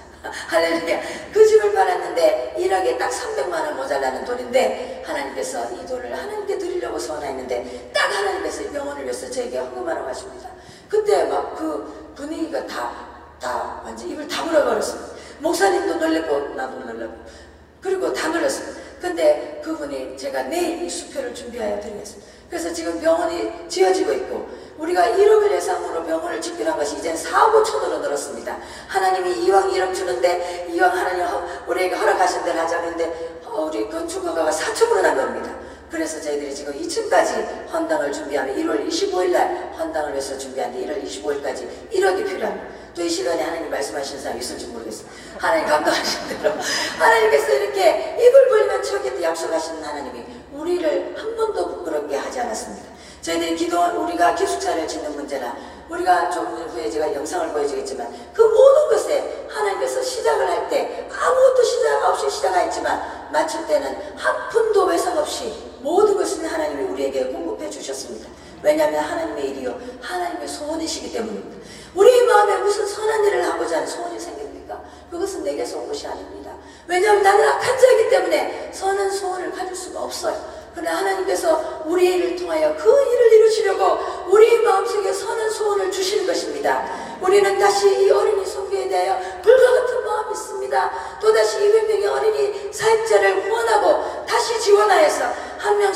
할렐루야. 그 집을 팔았는데 1억에 딱 300만 원 모자라는 돈인데 하나님께서 이 돈을 하나님께 드리려고 소원했는데 딱 하나님께서 이 병원을 위해서 저에게 헌금하라고 하십니다. 그때 막 그 분위기가 다 완전 입을 다물어 버렸습니다. 목사님도 놀랬고 나도 놀랐고 그리고 다 놀랐습니다. 근데 그분이 제가 내일 이 수표를 준비하여 드리겠습니다. 그래서 지금 병원이 지어지고 있고 우리가 1억을 예상으로 병원을 짓기로 한 것이 이젠 4억 5천으로 늘었습니다. 하나님이 이왕 1억 주는데 이왕 하나님 우리에게 허락하신 대로 하자는데 우리 건축허가가 4천으로 난 겁니다. 그래서 저희들이 지금 2층까지 헌당을 준비하면 1월 25일날 헌당을 위해서 준비하는데 1월 25일까지 1억이 필요합니다. 또 이 시간에 하나님 말씀하신 사람이 있을지 모르겠어요. 하나님 감동하신 대로 하나님께서 이렇게 입을 벌리면 저렇게 약속하시는 하나님이 우리를 한 번도 부끄럽게 하지 않았습니다. 저희들이 우리가 기숙사를 짓는 문제나 우리가 조금 후에 제가 영상을 보여주겠지만 그 모든 것에 하나님께서 시작을 할 때 아무것도 시작 없이 시작하였지만 마칠 때는 한 푼도 외상 없이 모든 것을 하나님이 우리에게 공급해 주셨습니다. 왜냐하면 하나님의 일이요 하나님의 소원이시기 때문입니다. 우리 마음에 무슨 선한 일을 하고자 하는 소원이 생깁니까? 그것은 내게서 온 것이 아닙니다. 왜냐하면 나는 악한 자이기 때문에 선한 소원을 가질 수가 없어요. 그러나 하나님께서 우리 일을 통하여 그 일을 이루시려고 우리 마음속에 선한 소원을 주시는 것입니다. 우리는 다시 이 어린이 선교에 대하여 불과 같은 마음이 있습니다. 또다시 200명의 어린이 사역자를 후원하고 다시 지원하여서 한 명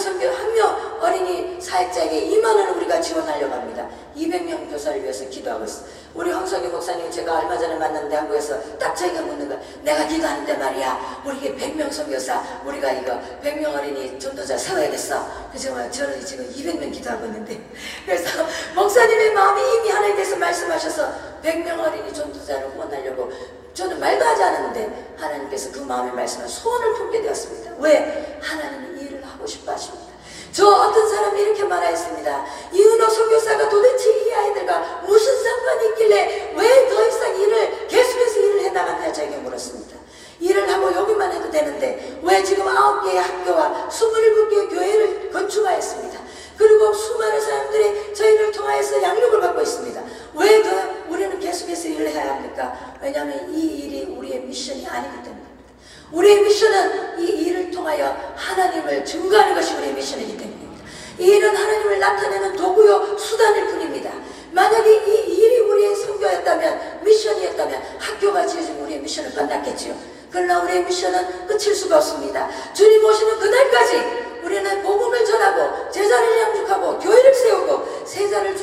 어린이 사역자에게 2만 원을 우리가 지원하려고 합니다. 200명 교사를 위해서 기도하고 있습니다. 우리 황석희 목사님 제가 얼마 전에 만났는데 한국에서 딱 저희가 묻는 거야. 내가 기도하는데 말이야 우리 100명 선교사 우리가 이거 100명 어린이 전도자 세워야겠어. 그래서 저는 지금 200명 기도하고 있는데 그래서 목사님의 마음이 이미 하나님께서 말씀하셔서 100명 어린이 전도자를 후원하려고 저는 말도 하지 않았는데 하나님께서 그 마음의 말씀을 소원을 품게 되었습니다. 왜? 하나님이 이 일을 하고 싶어 하십니다. 저 어떤 사람이 이렇게 말하였습니다. 이은호 선교사가 도대체 이 아이들과 무슨 상관이 있길래 왜 더 이상 일을 계속해서 일을 해나갔냐 저에게 물었습니다. 일을 하고 여기만 해도 되는데 왜 지금 9개의 학교와 27개의 교회를 건축하였습니다. 그리고 수많은 사람들이 저희를 통하여서 양육을 받고 있습니다. 왜 더 우리는 계속해서 일을 해야 합니까? 왜냐하면 이 일이 우리의 미션이 아니기 때문입니다. 우리의 미션은 이 일을 통하여 하나님을 증거하는 것이 우리의 미션이기 때문입니다. 이 일은 하나님을 나타내는 도구요 수단일 뿐입니다. 만약에 이 일이 우리의 선교였다면 미션이었다면 학교가 지어지면 우리의 미션은 끝났겠지요. 그러나 우리의 미션은 끝일 수가 없습니다. 주님 오시는 그날까지 우리는 복음을 전하고 제자를 양육하고 교회를 세우고 세례를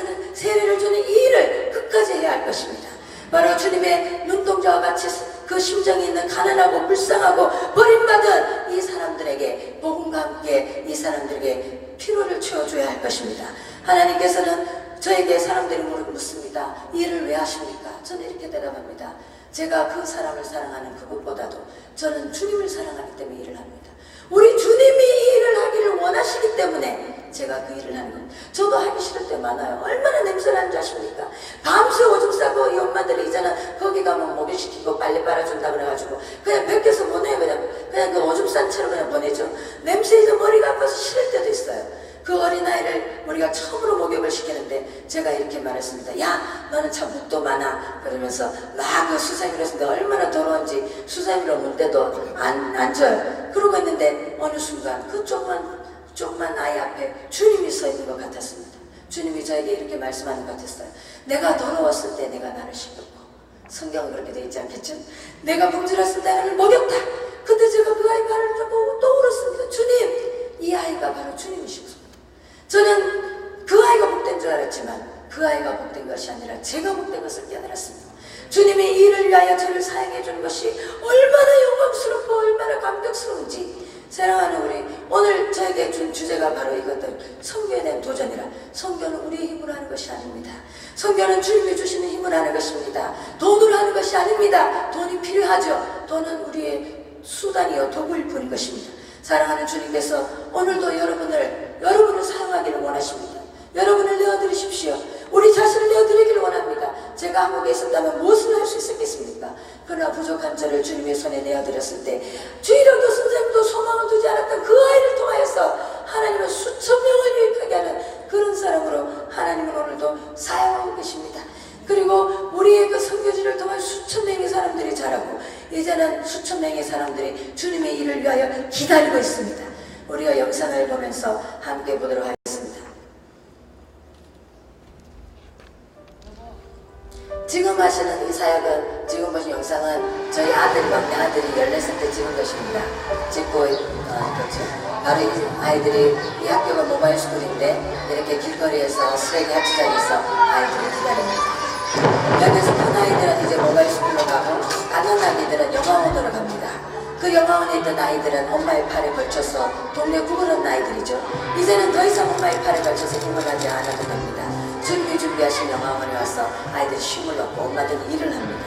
주는 이 일을 끝까지 해야 할 것입니다. 바로 주님의 눈동자와 같이 그 심정이 있는 가난하고 불쌍하고 버림받은 이 사람들에게 복음과 함께 이 사람들에게 피로를 채워줘야 할 것입니다. 하나님께서는 저에게 사람들이 묻습니다. 이 일을 왜 하십니까? 저는 이렇게 대답합니다. 제가 그 사람을 사랑하는 그것보다도 저는 주님을 사랑하기 때문에 일을 합니다. 우리 주님이 이 일을 하기를 원하시기 때문에 제가 그 일을 하는 겁니다. 저도 하기 싫을 때 많아요. 얼마나 냄새나는 줄 아십니까? 밤새 오줌 싸고 이 엄마들이 이제는 거기 가면 목욕시키고 빨리 빨아준다 그래가지고 그냥 밖에서 보내요. 그냥 그 오줌 싼 채로 그냥 보내죠. 냄새 이제 머리가 아파서 싫을 때도 있어요. 그 어린아이를 우리가 처음으로 목욕을 시키는데 제가 이렇게 말했습니다. 야, 너는 참 묵도 많아. 그러면서 막 그 수세미로 했는데 얼마나 더러운지 수세미로 물 때도 안 져요. 그러고 있는데 어느 순간 그 조그만 아이 앞에 주님이 서 있는 것 같았습니다. 주님이 저에게 이렇게 말씀하는 것 같았어요. 내가 더러웠을 때 내가 나를 씻겼고, 성경은 그렇게 되어 있지 않겠죠? 내가 범죄했을 때 나를 먹였다. 그때 제가 그 아이 발을 보고 또 울었습니다. 주님, 이 아이가 바로 주님이시고, 저는 그 아이가 복된 줄 알았지만 그 아이가 복된 것이 아니라 제가 복된 것을 깨달았습니다. 주님이 이를 위하여 저를 사용해 준 것이 얼마나 영광스럽고 얼마나 감격스러운지. 사랑하는 우리, 오늘 저에게 준 주제가 바로 이것들, 선교에 대한 도전이라. 선교는 우리의 힘으로 하는 것이 아닙니다. 선교는 주님이 주시는 힘으로 하는 것입니다. 돈으로 하는 것이 아닙니다. 돈이 필요하죠. 돈은 우리의 수단이요 도구일 뿐인 것입니다. 사랑하는 주님께서 오늘도 여러분을 사용하기를 원하십니다. 여러분을 내어드리십시오. 우리 자신을 내어드리기를 원합니다. 제가 한국에 있었다면 무엇을 할 수 있었겠습니까? 그러나 부족한 저를 주님의 손에 내어드렸을 때 주일학교 선생님도 소망을 두지 않았던 그 아이를 통하여서 하나님은 수천 명을 유익하게 하는 그런 사람으로 하나님은 오늘도 사용하고 계십니다. 그리고 우리의 그 선교지를 통해 수천 명의 사람들이 자라고 이제는 수천 명의 사람들이 주님의 일을 위하여 기다리고 있습니다. 우리가 영상을 보면서 함께 보도록 하겠습니다. 지금 하시는 이 사역은, 지금 보신 영상은 저희 막내 아들이 14살 때 찍은 것입니다. 찍고 있죠. 바로 이 아이들이, 이 학교가 모바일 스쿨인데 이렇게 길거리에서 쓰레기 하치장에서 아이들이 기다립니다. 여기서 큰 아이들은 이제 모바일 스쿨로 가고 작은 아이들은 영화원으로 갑니다. 그 영화원에 있던 아이들은 엄마의 팔에 걸쳐서 동네 구걸하는 아이들이죠. 이제는 더 이상 엄마의 팔에 걸쳐서 구걸하지 않아도 됩니다. 준비하신 영화원에 와서 아이들이 쉼을 얻고 엄마들이 일을 합니다.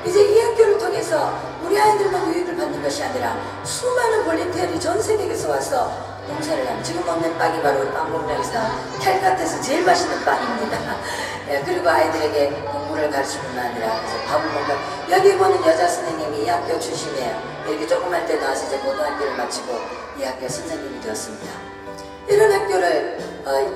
이제 이 학교를 통해서 우리 아이들만 유익을 받는 것이 아니라 수많은 볼런티어들이 전 세계에서 와서 봉사를 하는, 지금 먹는 빵이 바로 우리 빵 공장에서 캘카트에서 제일 맛있는 빵입니다. 예, 그리고 아이들에게 공부를 가르칠 뿐만 아니라 그래서 밥을 먹고, 여기 보는 여자 선생님이 이 학교 출신이에요. 이렇게 조그만 때 나와서 이제 고등학교를 마치고 이 학교 선생님이 되었습니다. 이런 학교를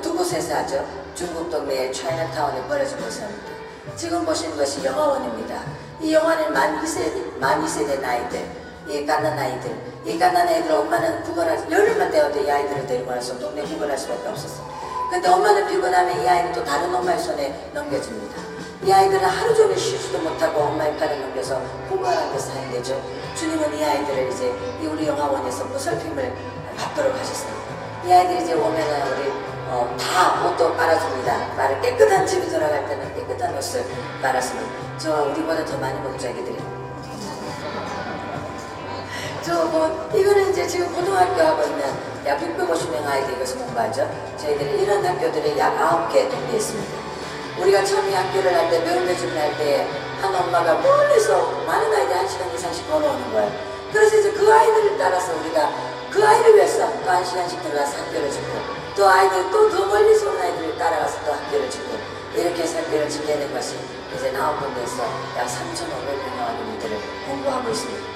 두 곳에서 하죠. 중국 동네의 차이나타운에 버려진 곳에 합니다. 지금 보시는 것이 영화원입니다. 이 영화는 만 2세 된 아이들, 이 갓난 아이들 엄마는 구걸하지, 열흘만 되어도 이 아이들을 데리고 와서 동네 구걸할 수밖에 없었어요. 근데 엄마는 피곤하면 이 아이는 또 다른 엄마의 손에 넘겨줍니다. 이 아이들은 하루 종일 쉬지도 못하고 엄마의 팔에 넘겨서 구걸하는 게 사용되죠. 주님은 이 아이들을 이제 우리 영화원에서 보살핌을 받도록 하셨습니다. 이 아이들이 이제 오면은 우리 다 옷도 빨아줍니다. 깨끗한 집에 돌아갈 때는 깨끗한 옷을 빨았으면 저 우리보다 더 많이 먹죠, 애기들이. 이거는 이제 지금 고등학교 하고 있는 약 650명 아이들이 여기서 공부하죠. 저희들이 이런 학교들이 약 9개 동네에 있습니다. 우리가 처음 이 학교를 할 때, 매운대 준비 할 때 한 엄마가 멀리서 많은 아이들이 1시간 이상씩 걸어오는 거예요. 그래서 이제 그 아이들을 따라서 우리가 그 아이를 위해서 또 1시간씩 들어가서 학교를 짓고, 또 아이들 또 더 멀리서 온 아이들을 따라가서 또 학교를 짓고, 이렇게 해서 학교를 짓게 된 것이 이제 9군데에서 약 3,500명의 어린이들을 공부하고 있습니다.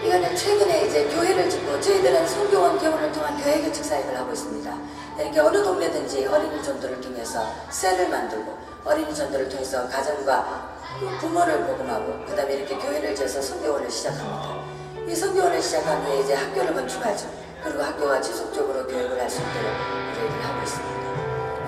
이거는 최근에 이제 교회를 짓고, 저희들은 선교원 교원을 통한 교회 개척 사역을 하고 있습니다. 이렇게 어느 동네든지 어린이 전도를 통해서 셀을 만들고, 어린이 전도를 통해서 가정과 부모를 복음하고, 그 다음에 이렇게 교회를 지어서 선교원을 시작합니다. 이 선교원을 시작한 후에 이제 학교를 건축하죠. 그리고 학교가 지속적으로 교육을 할 수 있도록 저희들을 하고 있습니다.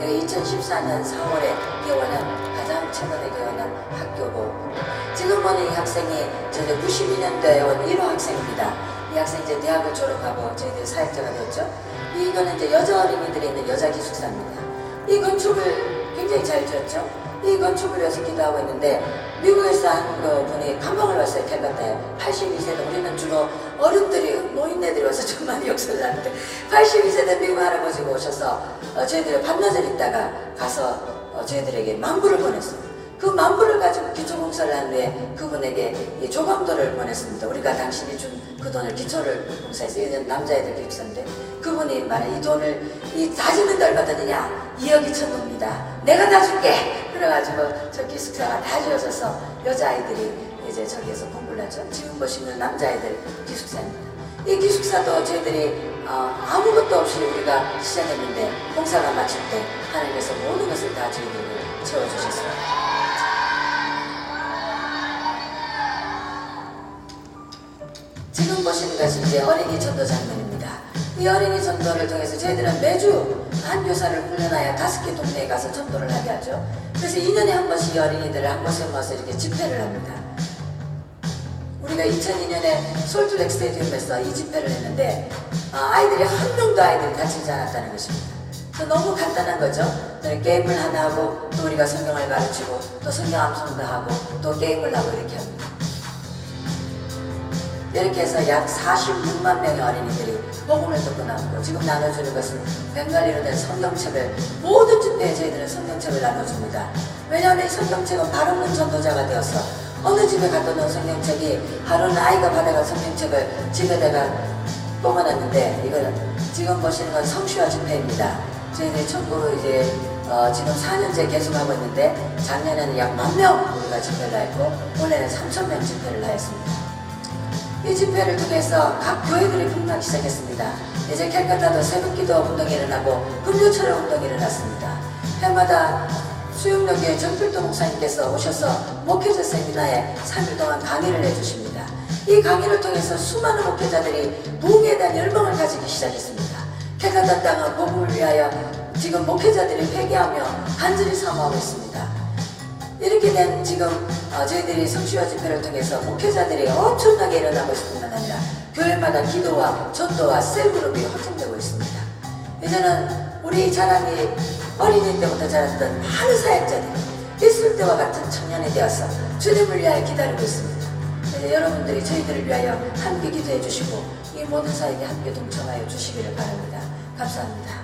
2014년 4월에 개원한, 가장 최근에 개원한 학교고, 지금 보는 이 학생이 저희 92년도에 온 1호 학생입니다. 이 학생이 이제 대학을 졸업하고 저희들 사역자가 됐죠. 이거는 이제 여자 어린이들이 있는 여자 기숙사입니다. 이 건축을 굉장히 잘 지었죠. 이 건축을 위해서 기도하고 있는데, 미국에서 한 분이 감방을 왔어요. 캘카타에 82세대, 우리는 주로 어른들이, 노인네들이 와서 좀 많이 역사를 하는데 82세대 미국 할아버지가 오셔서 저희들이 반나절 있다가 가서 저희들에게 만불을 보냈어요. 그 만불을 가지고 기초봉사를 한 후에 그분에게 이 조감도를 보냈습니다. 우리가 당신이 준 그 돈을 기초를 봉사해서, 이는 남자애들 기숙사인데, 그분이 말해, 이 돈을 다 짓는데 얼마 드느냐? 2억 2천입니다. 내가 다 줄게. 그래가지고 저 기숙사가 다 지어져서 여자아이들이 이제 저기에서 공부를 하죠. 지금 보시는 남자아이들 기숙사입니다. 이 기숙사도 저희들이 아무것도 없이 우리가 시작했는데 봉사가 마칠 때 하나님께서 모든 것을 다 저희들을 채워주셨습니다. 지금 보시는 것은 이제 어린이 전도 장면입니다. 이 어린이 전도를 통해서 저희들은 매주 한 교사를 훈련하여 5개 동네에 가서 전도를 하게 하죠. 그래서 2년에 한 번씩 이 어린이들을 한 곳에 모아서 이렇게 집회를 합니다. 우리가 2002년에 솔트레이크 스테디움에서 이 집회를 했는데 아이들이 한 명도 다치지 않았다는 것입니다. 너무 간단한 거죠. 게임을 하나 하고 또 우리가 성경을 가르치고 또 성경 암송도 하고 또 게임을 하고 이렇게 합니다. 이렇게 해서 약 46만 명의 어린이들이 복음을 듣고 나오고 지금 나눠주는 것은 벵갈리로 된 성경책을 모든 집회에 저희들은 성경책을 나눠줍니다. 왜냐하면 이 성경책은 발없는 전도자가 되어서 어느 집에 갔던 성경책이 하루는 아이가 받아간 성경책을 집에다가 뽑아놨는데 이거는 지금 보시는 건 성취와 집회입니다. 저희들이 전국으로 이제 지금 4년째 계속하고 있는데 작년에는 약 10,000명 우리가 집회를 했고 올해는 3,000명 집회를 하였습니다. 이 집회를 통해서 각 교회들이 분명히 시작했습니다. 이제 캘커타도 새벽기도 운동이 일어나고 금요철에 운동이 일어났습니다. 해마다 수영역에 전필도 목사님께서 오셔서 목회자 세미나에 3일 동안 강의를 해주십니다. 이 강의를 통해서 수많은 목회자들이 부흥에 대한 열망을 가지기 시작했습니다. 캘커타 땅은 복음을 위하여 지금 목회자들이 회개하며 간절히 사모하고 있습니다. 이렇게 된 지금 저희들이 성취와 집회를 통해서 목회자들이 엄청나게 일어나고 있을 뿐만 아니라 교회마다 기도와 전도와 셀그룹이 확장되고 있습니다. 이제는 우리 자랑이 어린이 때부터 자랐던 많은 사역자들이 있을 때와 같은 청년이 되어서 주님을 위하여 기다리고 있습니다. 여러분들이 저희들을 위하여 함께 기도해 주시고 이 모든 사역에 함께 동참하여 주시기를 바랍니다. 감사합니다.